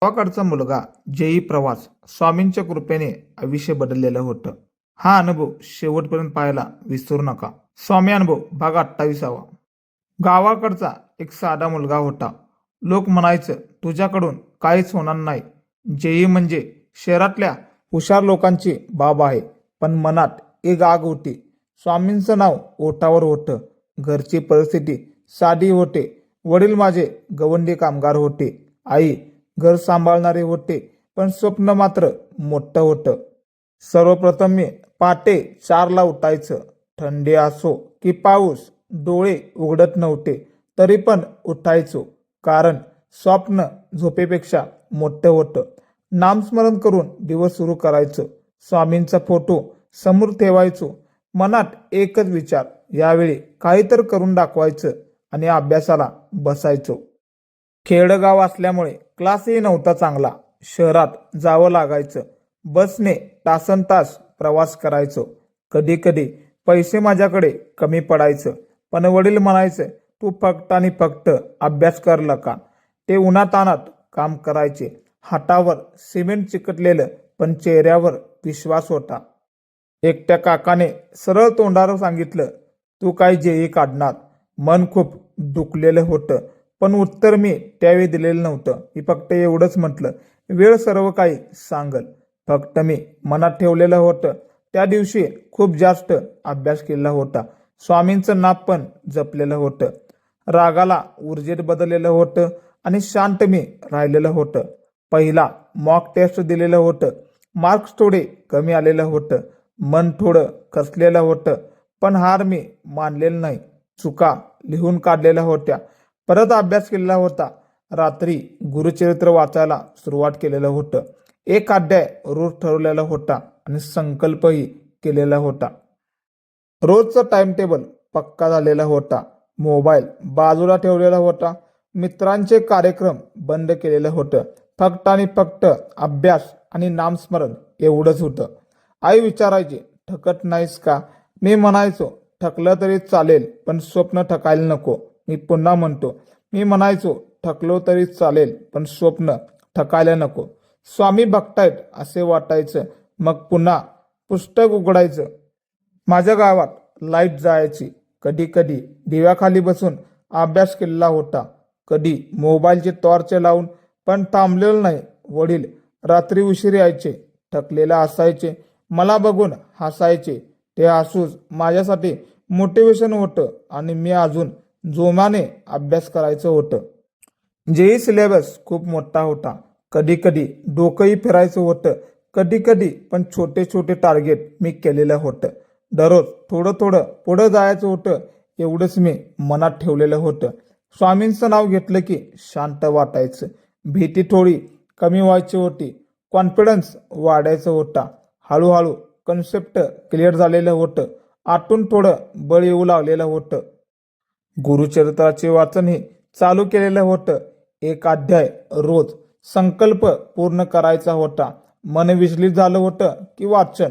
गावाकडचा मुलगा जेई प्रवास स्वामींच्या कृपेने आयुष्य बदललेलं होतं. हा अनुभव शेवटपर्यंत पाहायला विसरू नका. स्वामी अनुभव भाग 28. गावाकडचा एक साधा मुलगा होता. लोक म्हणायचं तुझ्याकडून काहीच होणार नाही. जेई म्हणजे शहरातल्या हुशार लोकांची बाब आहे. पण मनात एक आग होती. स्वामींचं नाव ओठावर होतं. घरची परिस्थिती साधी होते. वडील माझे गवंडी कामगार होते. आई घर सांभाळणारे होते. पण स्वप्न मात्र मोठं होतं. सर्वप्रथम मी पहाटे 4ला उठायचं. थंडी असो की पाऊस, डोळे उघडत नव्हते तरी पण उठायचो. कारण स्वप्न झोपेपेक्षा मोठं होतं. नामस्मरण करून दिवस सुरू करायचं. स्वामींचा फोटो समोर ठेवायचो. मनात एकच विचार, यावेळी काहीतरी करून दाखवायचं आणि अभ्यासाला बसायचो. खेडगाव असल्यामुळे क्लासही नव्हता चांगला. शहरात जावं लागायचं. बसने तासनतास प्रवास करायचो. कधी कधी पैसे माझ्याकडे कमी पडायचं. पण वडील म्हणायचं तू फक्त आणि फक्त अभ्यास कर का. ते उन्हातानात काम करायचे. हातावर सिमेंट चिकटलेलं पण चेहऱ्यावर विश्वास होता. एकट्या काकाने सरळ तोंडावर सांगितलं तू काय जेई काढणार. मन खूप दुखलेलं होतं. पण उत्तर मी त्यावेळी दिलेलं नव्हतं. मी फक्त एवढंच म्हटलं वेळ सर्व काही सांगल. फक्त मी मनात ठेवलेलं होतं. त्या दिवशी खूप जास्त अभ्यास केला होता. स्वामींचं नाव पण जपलेलं होतं. रागाला ऊर्जेत बदललेलं होतं आणि शांत मी राहिलेलं होतं. पहिला मॉक टेस्ट दिलेलं होतं. मार्क्स थोडे कमी आलेलं होतं. मन थोडं कसलेलं होतं. पण हार मी मानलेलं नाही. चुका लिहून काढलेल्या होत्या. परत अभ्यास केलेला होता. रात्री गुरुचरित्र वाचायला सुरुवात केलेलं होतं. एक अध्याय रोज ठरवलेला होता आणि संकल्पही केलेला होता. रोजचा टाइम टेबल पक्का झालेला होता. मोबाईल बाजूला ठेवलेला होता. मित्रांचे कार्यक्रम बंद केलेलं होतं. फक्त आणि फक्त अभ्यास आणि नामस्मरण एवढंच होतं. आई विचारायची थकत नाहीस का. मी म्हणायचो थकलं तरी चालेल पण स्वप्न थकायला नको. मी पुन्हा म्हणतो मी म्हणायचो थकलो तरी चालेल पण स्वप्न थकायला नको. स्वामी बघतायत असे वाटायचं. मग पुन्हा पुस्तक उघडायचं. माझ्या गावात लाईट जायची. कधी कधी दिव्याखाली बसून अभ्यास केलेला होता. कधी मोबाईलचे टॉर्च लावून. पण थांबलेलं नाही. वडील रात्री उशिरी यायचे. थकलेले असायचे. मला बघून हसायचे. ते हसूच माझ्यासाठी मोटिवेशन होतं आणि मी अजून जोमाने अभ्यास करायचं होतं. जेई सिलेबस खूप मोठा होता. कधी कधी डोकंही फिरायचं होतं. कधी कधी पण छोटे छोटे टार्गेट मी केलेलं होतं. दररोज थोडं थोडं पुढं जायचं होतं. एवढंच मी मनात ठेवलेलं होतं. स्वामींचं नाव घेतलं की शांत वाटायचं. भीती थोडी कमी व्हायची होती. कॉन्फिडन्स वाढायचा होता. हळूहळू कन्सेप्ट क्लिअर झालेलं होतं. आतून थोडं बळ येऊ लागलेलं होतं. गुरुचरित्राचे वाचनही चालू केलेलं होतं. एक अध्याय रोज. संकल्प पूर्ण करायचा होता. मन विचलित झालं होतं की वाचन.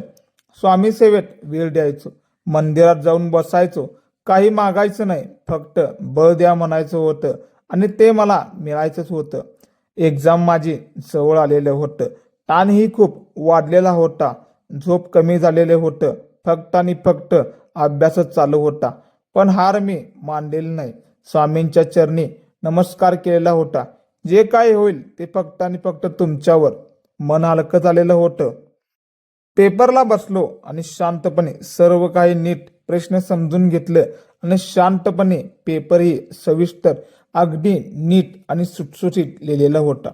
स्वामी सेवेत वेळ द्यायचो. मंदिरात जाऊन बसायचो. काही मागायचं नाही. फक्त बळ द्या म्हणायचं होतं आणि ते मला मिळायचंच होतं. एक्झाम माझी जवळ आलेलं होतं. ताणही खूप वाढलेला होता. झोप कमी झालेले होतं. फक्त आणि फक्त अभ्यासच चालू होता. पण हार मी मानलेली नाही. स्वामींच्या चरणी नमस्कार केलेला होता. जे काय होईल ते फक्त आणि फक्त तुमच्यावर. मन हलकं झालेलं होतं. पेपरला बसलो आणि शांतपणे सर्व काही नीट प्रश्न समजून घेतलं आणि शांतपणे पेपरही सविस्तर अगदी नीट आणि सुटसुटीत लिहिलेला होता.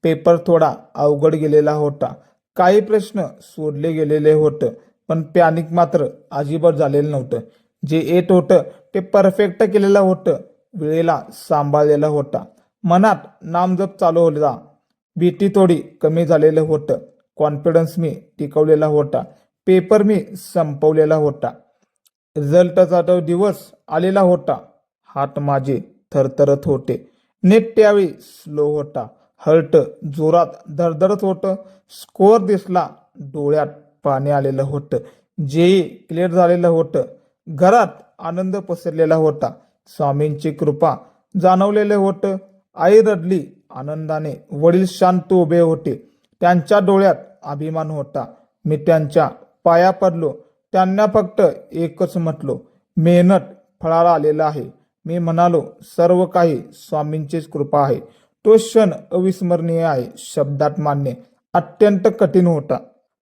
पेपर थोडा अवघड गेलेला होता. काही प्रश्न सोडले गेलेले होतं. पण पॅनिक मात्र अजिबात झालेलं नव्हतं. जे येत होतं ते परफेक्ट केलेलं होतं. वेळेला सांभाळलेला होता. मनात नामजप चालू होता. भीती थोडी कमी झालेलं होतं. कॉन्फिडन्स मी टिकवलेला होता. पेपर मी संपवलेला होता. रिझल्टचा तो दिवस आलेला होता. हात माझे थरथरत होते. नेट त्यावेळी स्लो होता. हर्ट जोरात धडधडत होतं. स्कोअर दिसला. डोळ्यात पाणी आलेलं होतं. जेही क्लिअर झालेलं होतं. घरात आनंद पसरलेला होता. स्वामींची कृपा जाणवलेलं होतं. आई रडली आनंदाने. वडील शांत उभे होते. त्यांच्या डोळ्यात अभिमान होता. मी त्यांच्या पाया पडलो. त्यांना फक्त एकच म्हटलो, मेहनत फळाला आलेला आहे. मी म्हणालो, सर्व काही स्वामींचीच कृपा आहे. तो क्षण अविस्मरणीय आहे. शब्दात मानणे अत्यंत कठीण होता.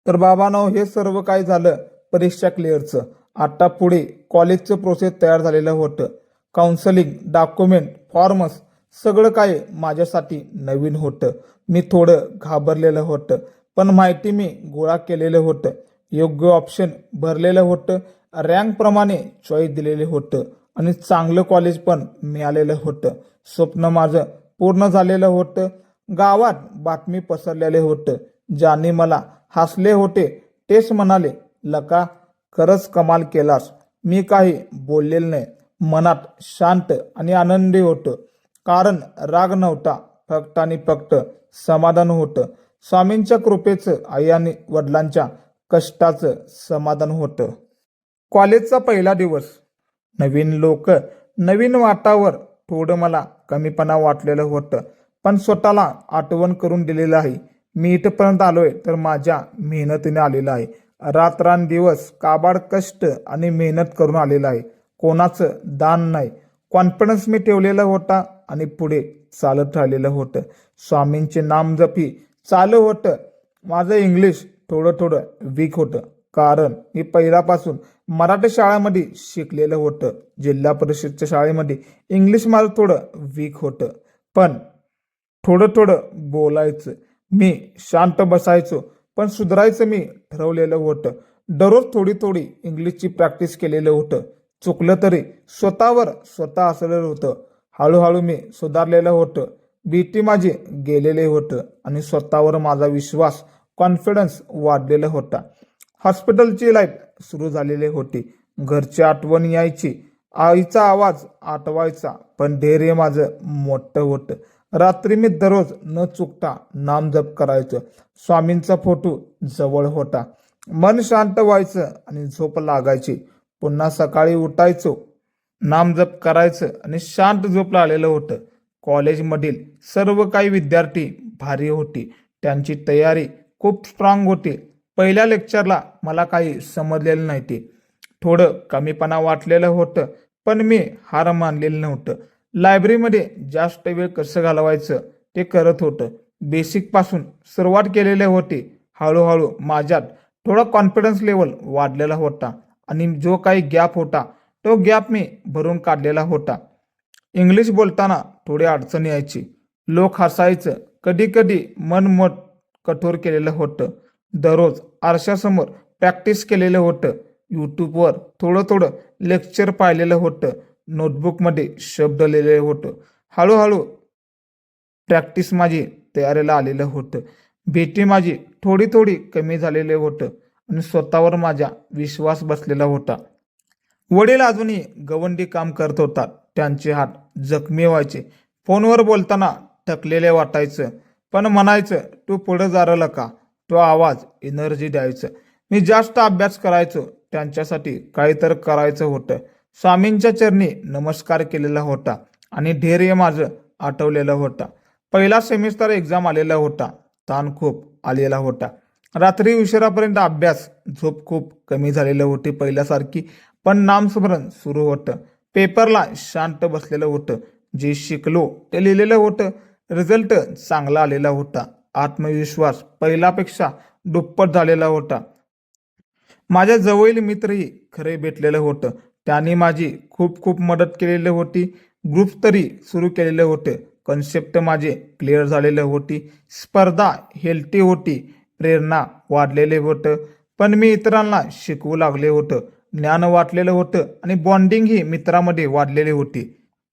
तर बाबांनो, हे सर्व काय झालं परीक्षा क्लिअरचं. आता पुढे कॉलेजचं प्रोसेस तयार झालेलं होतं. काउन्सिलिंग, डॉक्युमेंट, फॉर्मस सगळं काय माझ्यासाठी नवीन होतं. मी थोडं घाबरलेलं होतं, पण माहिती मी गोळा केलेलं होतं. योग्य ऑप्शन भरलेलं होतं. रँकप्रमाणे चॉईस दिलेले होतं आणि चांगलं कॉलेज पण मिळालेलं होतं. स्वप्न माझं पूर्ण झालेलं होतं. गावात बातमी पसरलेले होतं. ज्यांनी मला हसले होते तेच म्हणाले, लका खरंच कमाल केलास. मी काही बोललेलं नाही. मनात शांत आणि आनंदी होतं. कारण राग नव्हता, फक्त आणि फक्त समाधान होतं. स्वामींच्या कृपेचं, आई आणि वडिलांच्या कष्टाचं समाधान होतं. कॉलेजचा पहिला दिवस. नवीन लोक, नवीन वातावरण. थोडं मला कमीपणा वाटलेलं होतं, पण स्वतःला आठवण करून दिलेलं आहे, मी इथपर्यंत आलोय तर माझ्या मेहनतीने आलेला आहे. रात्रंदिवस काबाड कष्ट आणि मेहनत करून आलेला आहे. कोणाचं दान नाही. कॉन्फिडन्स मी ठेवलेला होता आणि पुढे चालत राहिलेलं होतं. स्वामींचे नामजपी चालू होतं. माझं इंग्लिश थोडं थोडं वीक होतं, कारण मी पहिल्यापासून मराठी शाळेमध्ये शिकलेलं होतं. जिल्हा परिषदच्या शाळेमध्ये इंग्लिश माझं थोडं वीक होतं, पण थोडं थोडं बोलायचं. मी शांत बसायचो, पण सुधारायचं मी ठरवलेलं होतं. दररोज थोडी थोडी इंग्लिशची प्रॅक्टिस केलेलं होतं. चुकलं तरी स्वतःवर स्वतः असलेलं होतं. हळूहळू मी सुधारलेलं होतं. भीती माझी गेलेले होतं आणि स्वतःवर माझा विश्वास, कॉन्फिडन्स वाढलेला होता. हॉस्पिटलची लाईफ सुरू झालेली होती. घरची आठवण यायची. आईचा आवाज आठवायचा, पण धैर्य माझं मोठं होतं. रात्री मी दररोज न चुकता नामजप करायचं. स्वामींचा फोटो जवळ होता. मन शांत व्हायचं आणि झोप लागायची. पुन्हा सकाळी उठायचो, नामजप करायचं आणि शांत झोप लागलेलं होतं. कॉलेजमधील सर्व काही विद्यार्थी भारी होती. त्यांची तयारी खूप स्ट्रॉंग होती. पहिल्या लेक्चरला मला काही समजलेलं नाही. ते थोडं कमीपणा वाटलेलं होतं, पण मी हार मानलेलं नव्हतं. लायब्ररीमध्ये जास्त वेळ कसं घालवायचं ते करत होतं. बेसिक पासून सुरुवात केलेली होती. हळूहळू माझ्यात थोडा कॉन्फिडन्स लेवल वाढलेला होता आणि जो काही गॅप होता तो गॅप मी भरून काढलेला होता. इंग्लिश बोलताना थोडी अडचण यायची. लोक हसायचं. कधी कधी मन कठोर केलेलं होतं. दररोज आरशासमोर प्रॅक्टिस केलेलं होतं. यूट्यूबवर थोडं थोडं लेक्चर पाहिलेलं होतं. नोटबुकमध्ये शब्द लिहिलेले होतं. हळूहळू प्रॅक्टिस माझी तयारीला आलेलं होतं. भीती माझी थोडी थोडी कमी झालेलं होतं आणि स्वतःवर माझा विश्वास बसलेला होता. वडील अजूनही गवंडी काम करत होतात. त्यांचे हात जखमी व्हायचे. फोनवर बोलताना थकलेले वाटायचं, पण म्हणायचं, तू पुढे जारलं का. तो आवाज एनर्जी द्यायचं. मी जास्त अभ्यास करायचो. त्यांच्यासाठी काहीतरी करायचं होतं. स्वामींच्या चरणी नमस्कार केलेला होता आणि धैर्य माझं आठवलेलं होता. पहिला सेमिस्टर एक्झाम आलेला होता. ताण खूप आलेला होता. रात्री उशिरापर्यंत अभ्यास. झोप खूप कमी झालेली होती पहिल्यासारखी, पण नामस्मरण सुरू होतं. पेपरला शांत बसलेलं होतं. जे शिकलो ते लिहिलेलं होतं. रिझल्ट चांगला आलेला होता. आत्मविश्वास पहिल्यापेक्षा दुप्पट झालेला होता. माझ्या जवळील मित्रही खरे भेटलेलं होतं. त्यांनी माझी खूप खूप मदत केलेली होती. ग्रुप तरी सुरू केलेले होते. कन्सेप्ट माझे क्लिअर झालेले होती. स्पर्धा हेल्थी होती. प्रेरणा वाढलेले होतं. पण मी इतरांना शिकवू लागले होतं. ज्ञान वाटलेलं होतं आणि बॉन्डिंग ही मित्रामध्ये वाढलेली होती.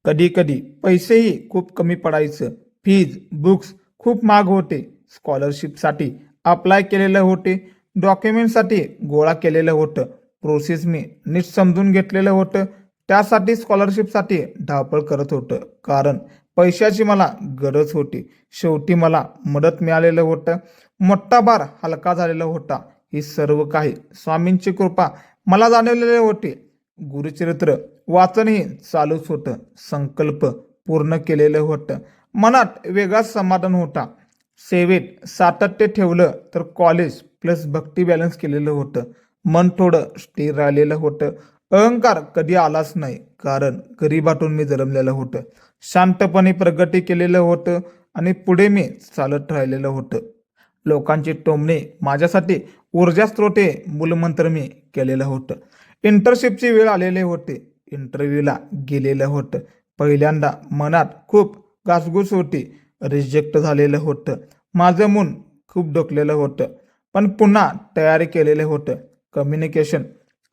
कधी कधी पैसेही खूप कमी पडायचं. फीज, बुक्स खूप महाग होते. स्कॉलरशिपसाठी अप्लाय केलेलं होते. डॉक्युमेंटसाठी गोळा केलेलं होतं. प्रोसेस मी नीट समजून घेतलेलं होतं. त्यासाठी स्कॉलरशिपसाठी धावपळ करत होतं, कारण पैशाची मला गरज होती. शेवटी मला मदत मिळालेलं होतं. मोठा भार हलका झालेला होता. ही सर्व काही स्वामींची कृपा मला जाणवलेले होते. गुरुचरित्र वाचनही चालूच होतं. संकल्प पूर्ण केलेलं होतं. मनात वेगळाच समाधान होता. सेवेत सातत्य ठेवलं तर कॉलेज प्लस भक्ती बॅलन्स केलेलं होतं. मन थोडं स्थिर राहिलेलं होतं. अहंकार कधी आलाच नाही, कारण गरिबातून मी जन्मलेलं होतं. शांतपणे प्रगती केलेलं होतं आणि पुढे मी चालत राहिलेलं होतं. लोकांची टोमणे माझ्यासाठी ऊर्जा स्रोते मूलमंत्र मी केलेलं होतं. इंटर्नशिपची वेळ आलेले होते. इंटरव्ह्यूला गेलेलं होतं. पहिल्यांदा मनात खूप घासघूस होती. रिजेक्ट झालेलं होतं. माझं मन खूप डोकलेलं होतं. पण पुन्हा तयारी केलेलं होतं. कम्युनिकेशन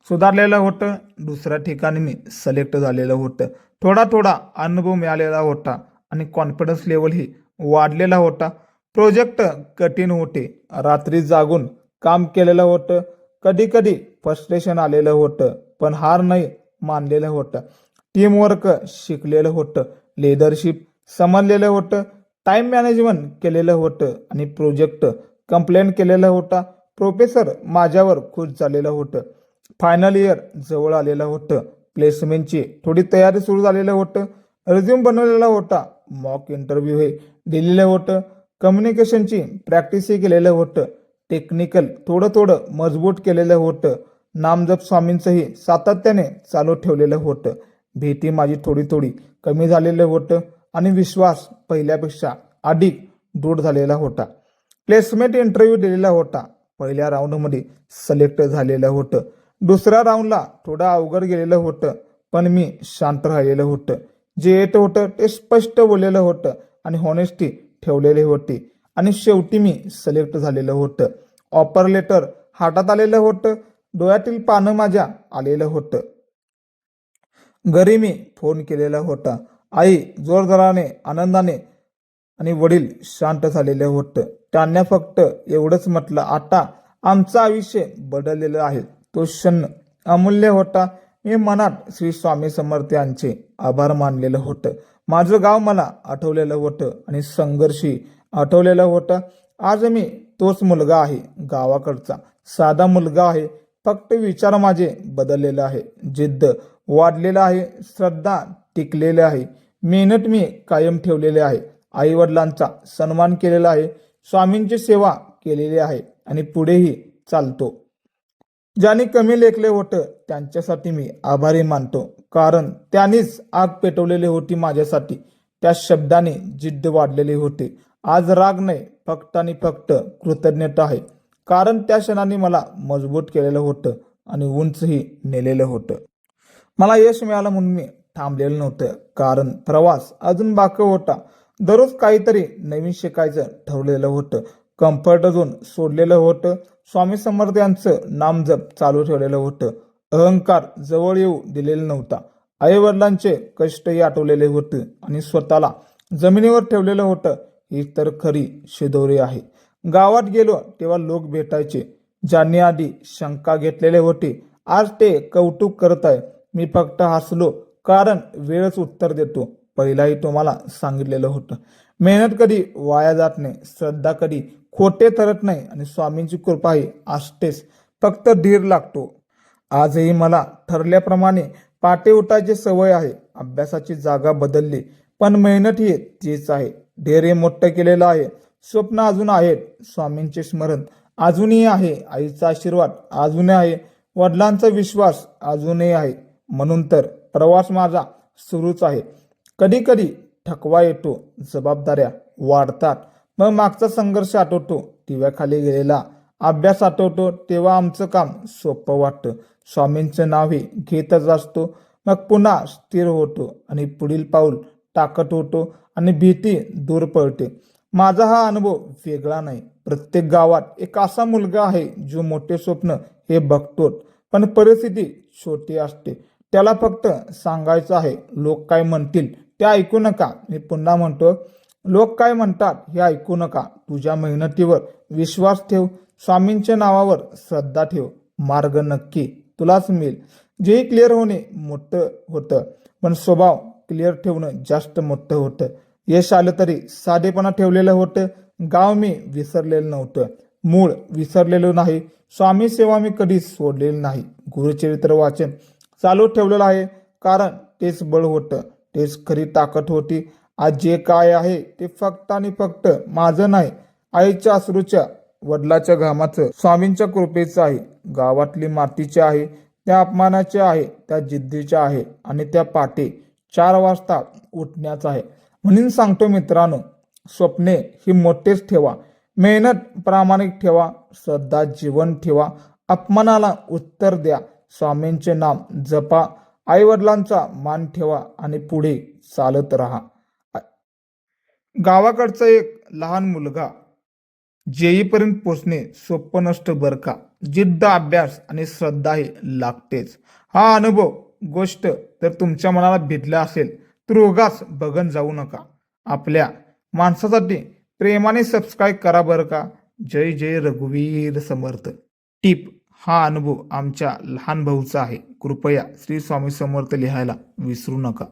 सुधारलेलं होतं. दुसऱ्या ठिकाणी मी सिलेक्ट झालेलं होतं. थोडा थोडा अनुभव मिळालेला होता आणि कॉन्फिडन्स लेवलही वाढलेला होता. प्रोजेक्ट कठीण होते. रात्री जागून काम केलेलं होतं. कधी कधी फ्रस्ट्रेशन आलेलं होतं, पण हार नाही मानलेलं होतं. टीमवर्क शिकलेलं होतं. लिडरशिप समजलेलं होतं. टाइम मॅनेजमेंट केलेलं होतं आणि प्रोजेक्ट कंप्लेंट केलेला होता. प्रोफेसर माझ्यावर खुश झालेलं होतं. फायनल इयर जवळ आलेलं होतं. प्लेसमेंटची थोडी तयारी सुरू झालेलं होतं. रिझ्यूम बनवलेला होता. मॉक इंटरव्ह्यू हे दिलेलं होतं. कम्युनिकेशनची प्रॅक्टिसही केलेलं होतं. टेक्निकल थोडं थोडं मजबूत केलेलं होतं. नामजप स्वामींचंही सातत्याने चालू ठेवलेलं होतं. भीती माझी थोडी थोडी कमी झालेलं होतं आणि विश्वास पहिल्यापेक्षा अधिक दृढ झालेला होता. प्लेसमेंट इंटरव्ह्यू दिलेला होता. पहिल्या राऊंडमध्ये सिलेक्ट झालेलं होतं. दुसऱ्या राऊंडला थोडं अवघड गेलेलं होतं, पण मी शांत राहिलेलं होतं. जे येत होतं ते स्पष्ट बोललेलं होतं आणि हॉनेस्टी ठेवलेली होती आणि शेवटी मी सिलेक्ट झालेलं होतं. ऑफर लेटर हातात आलेलं होतं. डोळ्यातील पानं माझ्या आलेलं होतं. घरी मी फोन केलेला होता. आई जोरजोराने आनंदाने आणि वडील शांत झालेले होतं. त्यांना फक्त एवढंच म्हटलं, आता आमचं आयुष्य बदललेलं आहे. तो क्षण अमूल्य होता. मी मनात श्री स्वामी समर्थ यांचे आभार मानलेलं होतं. माझं गाव मला आठवलेलं होतं आणि संघर्षही आठवलेलं होतं. आज मी तोच मुलगा आहे, गावाकडचा साधा मुलगा आहे. फक्त विचार माझे बदललेला आहे. जिद्द वाढलेला आहे. श्रद्धा टिकलेली आहे. मेहनत मी कायम ठेवलेली आहे. आई वडिलांचा सन्मान केलेला आहे. स्वामींची सेवा केलेली आहे आणि पुढेही चालतो. ज्यांनी कमी लेखले होतं त्यांच्यासाठी मी आभारी मानतो, कारण त्यांनीच आग पेटवलेली होती माझ्यासाठी. त्या शब्दाने जिद्द वाढलेली होती. आज राग नाही, फक्त आणि फक्त कृतज्ञता आहे, कारण त्या क्षणाने मला मजबूत केलेलं होतं आणि उंचही नेलेलं होतं. मला यश मिळालं म्हणून मी थांबलेलं नव्हतं, कारण प्रवास अजून बाकी होता. दररोज काहीतरी नवीन शिकायचं ठरवलेलं होतं. कम्फर्ट झोन सोडलेलं होतं. स्वामी समर्थ यांचं नामजप चालू ठेवलेलं होतं. अहंकार जवळ येऊ दिलेला नव्हता. आई वडिलांचे कष्टही आठवलेले होते आणि स्वतःला जमिनीवर ठेवलेलं होतं. ही तर खरी शिदोरी आहे. गावात गेलो तेव्हा लोक भेटायचे. ज्यांनी आधी शंका घेतलेले होते, आज ते कौतुक करत आहे. मी फक्त हसलो, कारण वेळच उत्तर देतो. पहिलाही तुम्हाला सांगितलेलं होतं. मेहनत कधी वाया जात नाही. श्रद्धा कधी खोटे ठरत नाही आणि स्वामींची कृपाही असतेच. फक्त धीर लागतो. आजही मला ठरल्याप्रमाणे पहाटे उठायची सवय आहे. अभ्यासाची जागा बदलली, पण मेहनत ही तीच आहे. धैर्य मोठं केलेलं आहे. स्वप्न अजून आहेत. स्वामींचे स्मरण अजूनही आहे. आईचा आशीर्वाद अजूनही आहे. वडिलांचा विश्वास अजूनही आहे. म्हणून तर प्रवास माझा सुरूच आहे. कधी कधी थकवा येतो, जबाबदाऱ्या वाढतात, मग मागचा संघर्ष आठवतो. टिव्याखाली गेलेला अभ्यास आठवतो, तेव्हा आमचं काम सोपं वाटतं. स्वामींचं नावही घेतच असतो. मग पुन्हा स्थिर होतो आणि पुढील पाऊल टाकत होतो आणि भीती दूर पळते. माझा हा अनुभव वेगळा नाही. प्रत्येक गावात एक असा मुलगा आहे जो मोठे स्वप्न हे बघतो, पण परिस्थिती छोटी असते. त्याला फक्त सांगायचं आहे, लोक काय म्हणतील ते ऐकू नका. मी पुन्हा म्हणतो, लोक काय म्हणतात हे ऐकू नका. तुझ्या मेहनतीवर विश्वास ठेव. स्वामींच्या नावावर श्रद्धा ठेव. मार्ग नक्की तुलाच मिळेल. जे क्लिअर होणे मोठं होतं, पण स्वभाव क्लिअर ठेवणं जास्त मोठं होतं. यश आलं तरी साधेपणा ठेवलेलं होतं. गाव मी विसरलेलं नव्हतं. मूळ विसरलेलो नाही. स्वामी सेवा मी कधीच सोडलेली नाही. गुरुचरित्र वाचन चालू ठेवलेलं आहे, कारण तेच बळ होतं. तेच खरी ताकद होती. आज जे काय आहे ते फक्त आणि फक्त माझं नाही, आईच्या अश्रूच्या, वडिलाच्या घामाचं, स्वामींच्या कृपेचं आहे. गावातली मातीची आहे, त्या अपमानाच्या आहे, त्या जिद्दीच्या आहे आणि त्या पाटे 4 वाजता उठण्याचा आहे. म्हणून सांगतो मित्रांनो, स्वप्ने ही मोठेच ठेवा, मेहनत प्रामाणिक ठेवा, श्रद्धा जीवन ठेवा, अपमानाला उत्तर द्या, स्वामींचे नाम जपा, आईवडिलांचा मान ठेवा आणि पुढे चालत राहा. गावाकडचा एक लहान मुलगा, जेईपर्यंत पोचणे सोपं नसतं बरं का. जिद्द, अभ्यास आणि श्रद्धा ही लागतेच. हा अनुभव गोष्ट जर तुमच्या मनाला भिडला असेल तर उगाच बघत जाऊ नका. आपल्या माणसासाठी प्रेमाने सबस्क्राईब करा बरं का. जय जय रघुवीर समर्थ. टिप: हा अनुभव आमच्या लहान भाऊचा आहे. कृपया श्री स्वामी समर्थ लिहायला विसरू नका.